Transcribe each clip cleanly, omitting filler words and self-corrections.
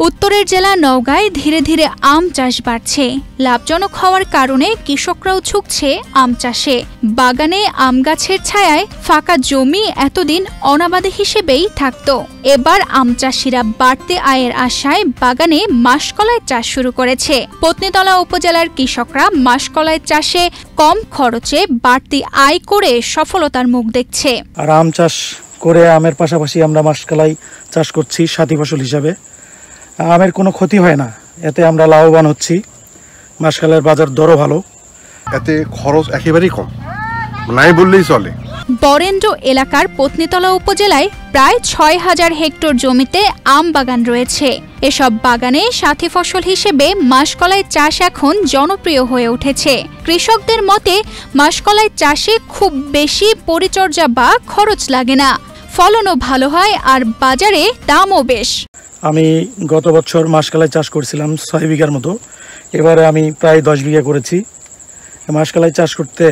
উত্তরের জেলা নওগাঁয় ধীরে ধীরে আম চাষ বাড়ছে। লাভজনক হওয়ার কারণে কৃষকরাও ঝুঁকছে আম চাষে। বাগানে আম গাছের ছায়ায় ফাঁকা জমি এতদিন অনাবাদী হিসেবেই থাকত। এবার আম চাষিরা বাড়তি আয়ের আশায় বাগানে মাসকলাই চাষ শুরু করেছে। পত্নীতলা উপজেলার কৃষকরা মাসকলাই চাষে কম খরচে বাড়তি আয় করে সফলতার মুখ দেখছে। আর আম চাষ করে আমের পাশাপাশি আমরা মাসকলাই চাষ করছি সাথী ফসল হিসাবে। আমের কোনো ক্ষতি হয় না, এতে আমরা লাভবান হচ্ছি। মাসকলাইয়ের বাজার দরও ভালো, এতে খরচ একেবারেই কম, নাই বললেই চলে। বরেন্দ্র এলাকার পত্নীতলা উপজেলায় প্রায় ৬,০০০ হেক্টর জমিতে আম বাগান রয়েছে। এসব বাগানে সাথী ফসল হিসেবে মাসকলাই চাষ এখন জনপ্রিয় হয়ে উঠেছে। কৃষকদের মতে মাসকলাই চাষে খুব বেশি পরিচর্যা বা খরচ লাগে না, ফলনও ভালো হয় আর বাজারে দামও বেশ। আমি গত বছর মাসকলাই চাষ করছিলাম ৬ বিঘার মতো, এবারে আমি প্রায় ১০ বিঘা করেছি। মাসকলাই চাষ করতে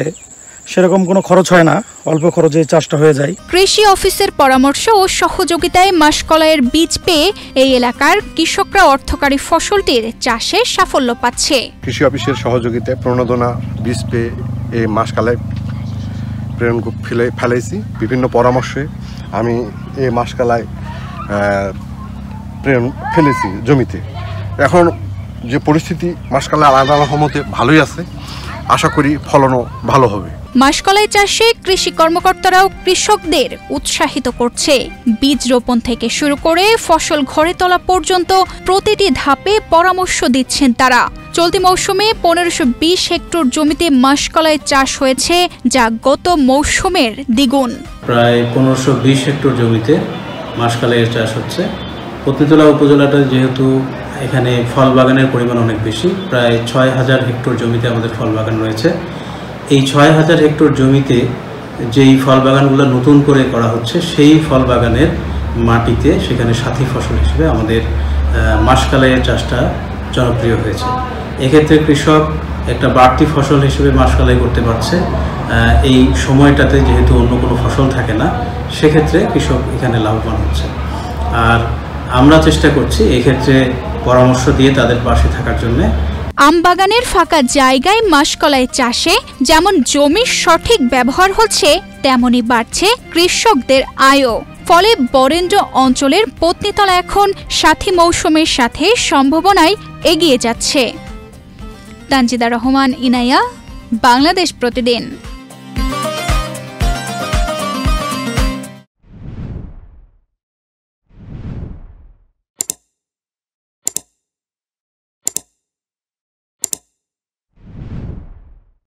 সেরকম কোনো খরচ হয় না, অল্প খরচে চাষটা হয়ে যায়। কৃষি অফিসের পরামর্শ ও সহযোগিতায় মাসকলাইয়ের বীজ পেয়ে এই এলাকার কৃষকরা অর্থকারী ফসলটির চাষে সাফল্য পাচ্ছে। কৃষি অফিসের সহযোগিতায় প্রণোদনা বীজ পেয়ে এই মাসকলাই প্রেরণ ফেলাইছি। বিভিন্ন পরামর্শে আমি এই মাসকলাই প্রেরণ ফেলেছি জমিতে। এখন যে পরিস্থিতি মাসকলাই আলাদা রকমতে ভালোই আছে, আশা করি ফলনও ভালো হবে। মাসকলাই চাষে কৃষি কর্মকর্তারাও কৃষকদের উৎসাহিত করছে। বীজ রোপণ থেকে শুরু করে ফসল ঘরে তোলা পর্যন্ত প্রতিটি ধাপে পরামর্শ দিচ্ছেন তারা। চলতি মৌসুমে ১৫২০ হেক্টর জমিতে মাসকলাই চাষ হয়েছে, যা গত মৌসুমের দ্বিগুণ। প্রায় ১৫২০ হেক্টর জমিতে মাসকলাইয়ের চাষ হচ্ছে। পত্নীতলা উপজেলাটা যেহেতু এখানে ফল বাগানের পরিমাণ অনেক বেশি, প্রায় ৬,০০০ হেক্টর জমিতে আমাদের ফল বাগান রয়েছে। এই ৬,০০০ হেক্টর জমিতে যেই ফল বাগানগুলো নতুন করে করা হচ্ছে, সেই ফল বাগানের মাটিতে সেখানে সাথী ফসল হিসেবে আমাদের মাসকলাইয়ের চাষটা জনপ্রিয় হয়েছে। এক্ষেত্রে কৃষক একটা বাড়তি ফসল হিসেবে মাসকলাই করতে পারছে। এই সময়টাতে যেহেতু অন্য কোনো ফসল থাকে না, সেক্ষেত্রে কৃষক এখানে লাভবান হচ্ছে। আর আমরা চেষ্টা করছি এক্ষেত্রে পরামর্শ দিয়ে তাদের পাশে থাকার জন্য। আম বাগানের ফাঁকা জায়গায় মাসকলাই চাষে যেমন জমির সঠিক ব্যবহার হচ্ছে, তেমনি বাড়ছে কৃষকদের আয়ও। ফলে বরেন্দ্র অঞ্চলের পত্নীতলা এখন সাথী মৌসুমের সাথে সম্ভাবনায় এগিয়ে যাচ্ছে। তানজিদা রহমান, ইনায়া, বাংলাদেশ প্রতিদিন।